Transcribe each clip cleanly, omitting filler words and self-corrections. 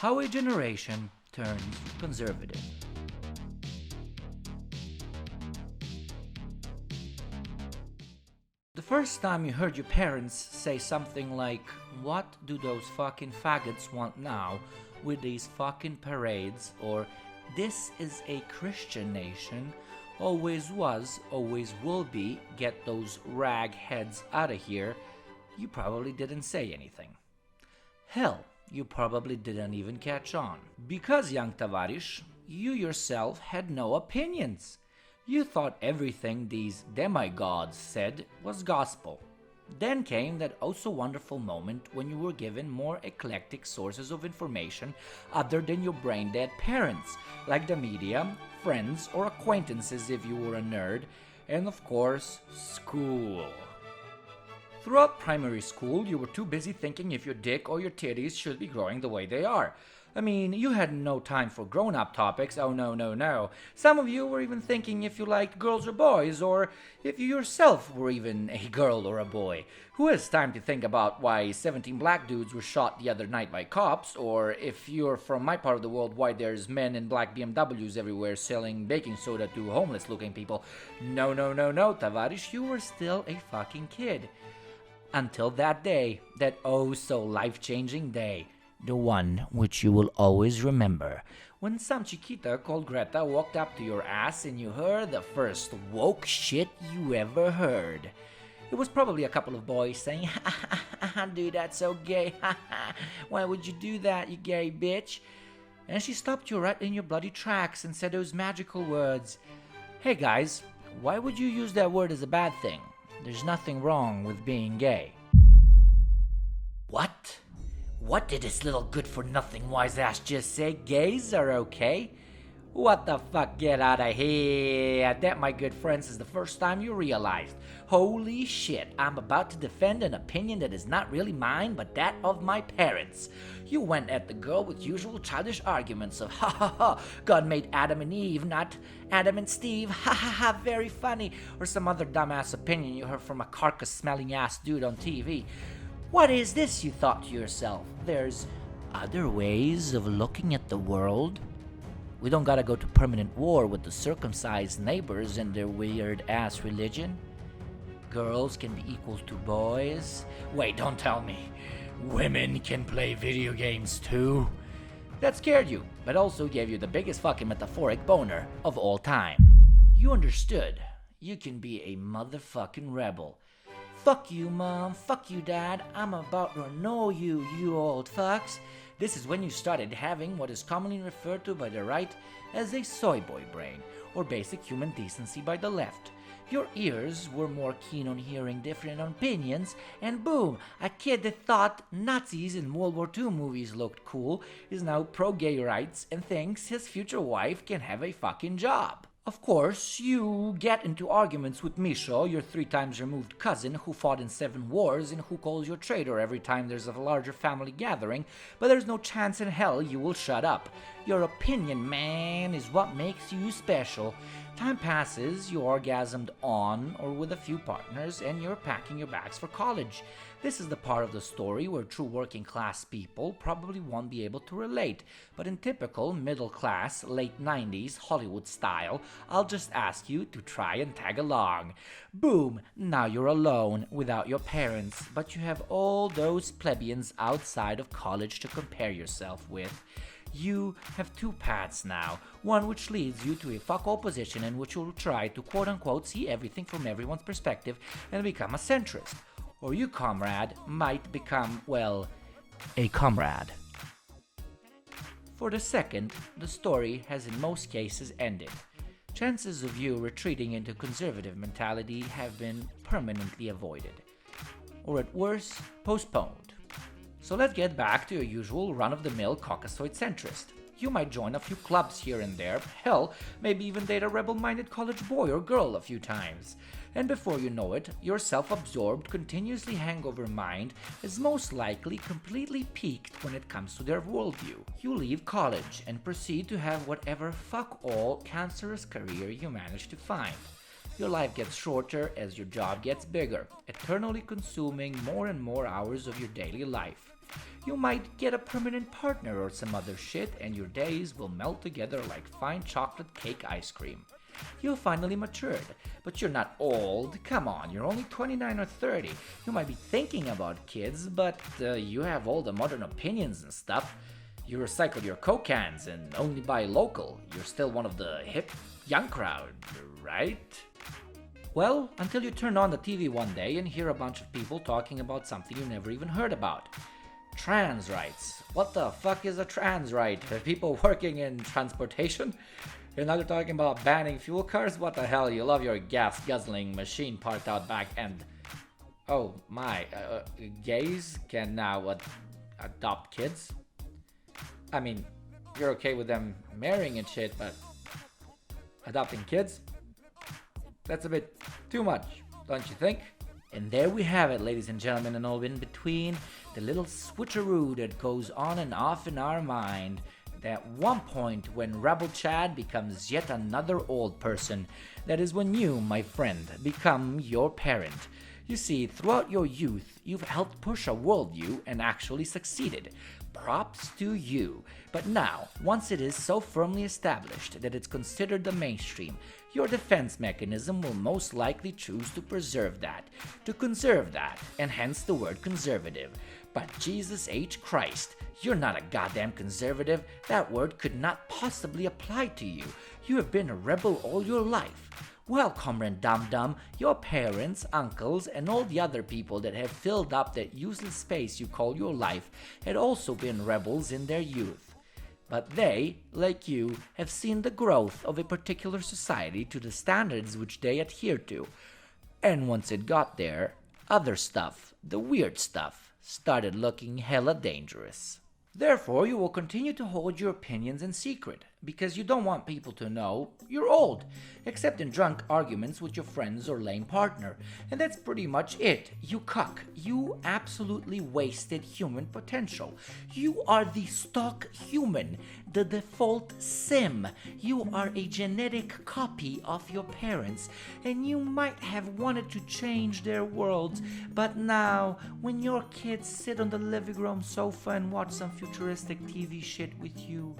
How a generation turns conservative. The first time you heard your parents say something like, "What do those fucking faggots want now with these fucking parades?" or "This is a Christian nation, always was, always will be, get those rag heads out of here," you probably didn't say anything. Hell, you probably didn't even catch on. Because, young Tavarish, you yourself had no opinions. You thought everything these demigods said was gospel. Then came that oh-so-wonderful moment when you were given more eclectic sources of information other than your brain-dead parents, like the media, friends, or acquaintances if you were a nerd, and of course, school. Throughout primary school, you were too busy thinking if your dick or your titties should be growing the way they are. I mean, you had no time for grown-up topics, oh no. Some of you were even thinking if you liked girls or boys, or if you yourself were even a girl or a boy. Who has time to think about why 17 black dudes were shot the other night by cops, or if you're from my part of the world, why there's men in black BMWs everywhere selling baking soda to homeless-looking people? No, Tavarish, you were still a fucking kid. Until that day, that oh-so-life-changing day. The one which you will always remember, when some chiquita called Greta walked up to your ass and you heard the first woke shit you ever heard. It was probably a couple of boys saying, "Ha, dude, that's so gay, why would you do that, you gay bitch?" And she stopped you right in your bloody tracks and said those magical words, "Hey guys, why would you use that word as a bad thing? There's nothing wrong with being gay." What? What did this little good-for-nothing wise ass just say? Gays are okay? What the fuck, get out of here. That, my good friends, is the first time you realized, holy shit, I'm about to defend an opinion that is not really mine, but that of my parents. You went at the girl with usual childish arguments of, ha, God made Adam and Eve, not Adam and Steve, ha, very funny, or some other dumbass opinion you heard from a carcass-smelling ass dude on TV. What is this, you thought to yourself? There's other ways of looking at the world? We don't gotta go to permanent war with the circumcised neighbors and their weird-ass religion? Girls can be equal to boys? Wait, don't tell me. Women can play video games too? That scared you, but also gave you the biggest fucking metaphoric boner of all time. You understood. You can be a motherfucking rebel. Fuck you, Mom. Fuck you, Dad. I'm about to annoy you, you old fucks. This is when you started having what is commonly referred to by the right as a soy boy brain, or basic human decency by the left. Your ears were more keen on hearing different opinions, and boom, a kid that thought Nazis in World War II movies looked cool is now pro-gay rights and thinks his future wife can have a fucking job. Of course, you get into arguments with Misho, your 3 times removed cousin who fought in 7 wars and who calls you a traitor every time there's a larger family gathering, but there's no chance in hell you will shut up. Your opinion, man, is what makes you special. Time passes, you orgasmed on or with a few partners, and you're packing your bags for college. This is the part of the story where true working class people probably won't be able to relate, but in typical middle class, late 90s Hollywood style, I'll just ask you to try and tag along. Boom, now you're alone, without your parents, but you have all those plebeians outside of college to compare yourself with. You have 2 paths now, one which leads you to a fuck-all position in which you'll try to quote-unquote see everything from everyone's perspective and become a centrist. Or you, comrade, might become, well, a comrade. For the second, the story has in most cases ended. Chances of you retreating into conservative mentality have been permanently avoided. Or at worst, postponed. So let's get back to your usual run-of-the-mill Caucasoid centrist. You might join a few clubs here and there, hell, maybe even date a rebel-minded college boy or girl a few times. And before you know it, your self-absorbed, continuously hangover mind is most likely completely peaked when it comes to their worldview. You leave college and proceed to have whatever fuck-all cancerous career you manage to find. Your life gets shorter as your job gets bigger, eternally consuming more and more hours of your daily life. You might get a permanent partner or some other shit, and your days will melt together like fine chocolate cake ice cream. You finally matured, but you're not old. Come on, you're only 29 or 30. You might be thinking about kids, but you have all the modern opinions and stuff. You recycle your Coke cans and only buy local. You're still one of the hip, young crowd, right? Well, until you turn on the TV one day and hear a bunch of people talking about something you never even heard about. Trans rights. What the fuck is a trans right? People working in transportation? And now you're talking about banning fuel cars? What the hell? You love your gas-guzzling machine parked out back and... Oh my, gays can now adopt kids? I mean, you're okay with them marrying and shit, but adopting kids? That's a bit too much, don't you think? And there we have it, ladies and gentlemen, and all in between, the little switcheroo that goes on and off in our mind. At one point when Rebel Chad becomes yet another old person, that is when you, my friend, become your parent. You see, throughout your youth, you've helped push a worldview and actually succeeded. Props to you. But now, once it is so firmly established that it's considered the mainstream, your defense mechanism will most likely choose to preserve that, to conserve that, and hence the word conservative. But Jesus H. Christ, you're not a goddamn conservative. That word could not possibly apply to you. You have been a rebel all your life. Well, Comrade Dum Dum, your parents, uncles, and all the other people that have filled up that useless space you call your life had also been rebels in their youth. But they, like you, have seen the growth of a particular society to the standards which they adhere to. And once it got there, other stuff, the weird stuff, started looking hella dangerous. Therefore, you will continue to hold your opinions in secret, because you don't want people to know you're old, except in drunk arguments with your friends or lame partner. And that's pretty much it. You cuck. You absolutely wasted human potential. You are the stock human, the default sim. You are a genetic copy of your parents, and you might have wanted to change their worlds, but now, when your kids sit on the living room sofa and watch some futuristic TV shit with you,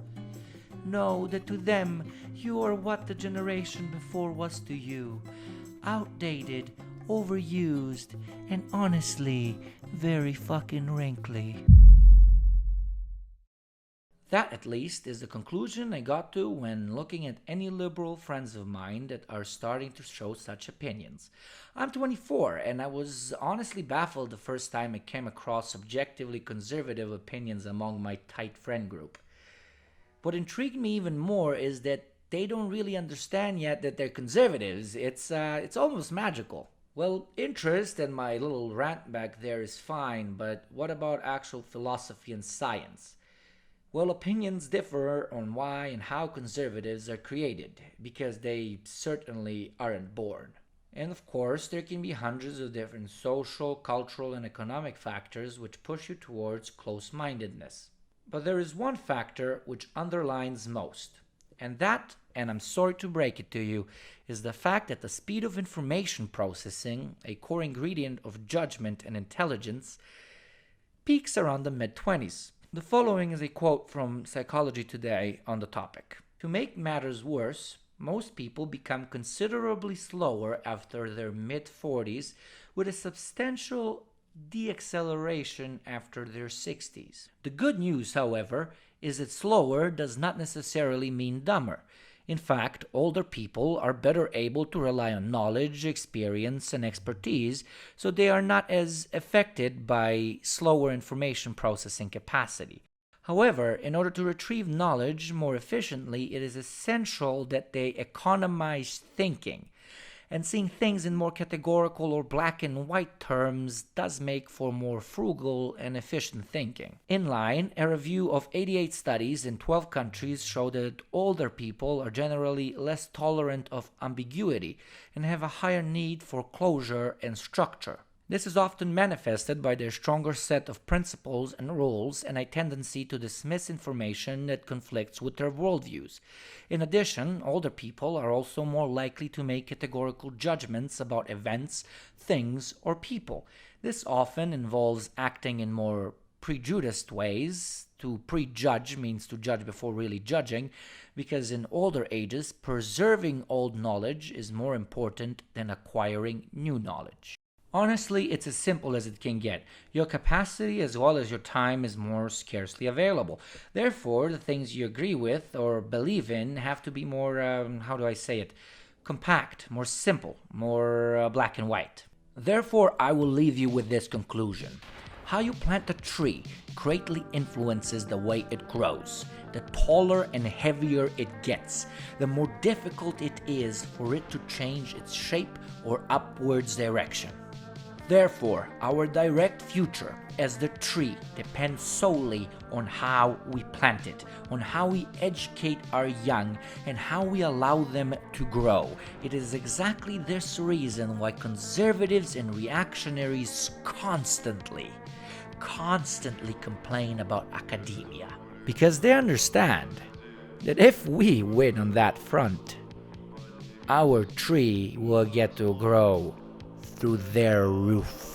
know that to them, you are what the generation before was to you. Outdated, overused, and honestly, very fucking wrinkly. That, at least, is the conclusion I got to when looking at any liberal friends of mine that are starting to show such opinions. I'm 24, and I was honestly baffled the first time I came across objectively conservative opinions among my tight friend group. What intrigued me even more is that they don't really understand yet that they're conservatives. It's almost magical. Well, interest and my little rant back there is fine, but what about actual philosophy and science? Well, opinions differ on why and how conservatives are created, because they certainly aren't born. And of course, there can be hundreds of different social, cultural, and economic factors which push you towards close-mindedness. But there is one factor which underlines most, and that, and I'm sorry to break it to you, is the fact that the speed of information processing, a core ingredient of judgment and intelligence, peaks around the mid-20s. The following is a quote from Psychology Today on the topic. To make matters worse, most people become considerably slower after their mid-40s, with a substantial deacceleration after their 60s. The good news, however, is that slower does not necessarily mean dumber. In fact, older people are better able to rely on knowledge, experience, and expertise, so they are not as affected by slower information processing capacity. However, in order to retrieve knowledge more efficiently, it is essential that they economize thinking. And seeing things in more categorical or black and white terms does make for more frugal and efficient thinking. In line, a review of 88 studies in 12 countries showed that older people are generally less tolerant of ambiguity and have a higher need for closure and structure. This is often manifested by their stronger set of principles and rules and a tendency to dismiss information that conflicts with their worldviews. In addition, older people are also more likely to make categorical judgments about events, things, or people. This often involves acting in more prejudiced ways. To prejudge means to judge before really judging, because in older ages, preserving old knowledge is more important than acquiring new knowledge. Honestly, it's as simple as it can get. Your capacity as well as your time is more scarcely available. Therefore, the things you agree with or believe in have to be more, how do I say it, compact, more simple, more black and white. Therefore, I will leave you with this conclusion. How you plant a tree greatly influences the way it grows. The taller and heavier it gets, the more difficult it is for it to change its shape or upwards direction. Therefore, our direct future as the tree depends solely on how we plant it, on how we educate our young, and how we allow them to grow. It is exactly this reason why conservatives and reactionaries constantly complain about academia. Because they understand that if we win on that front, our tree will get to grow through their roof.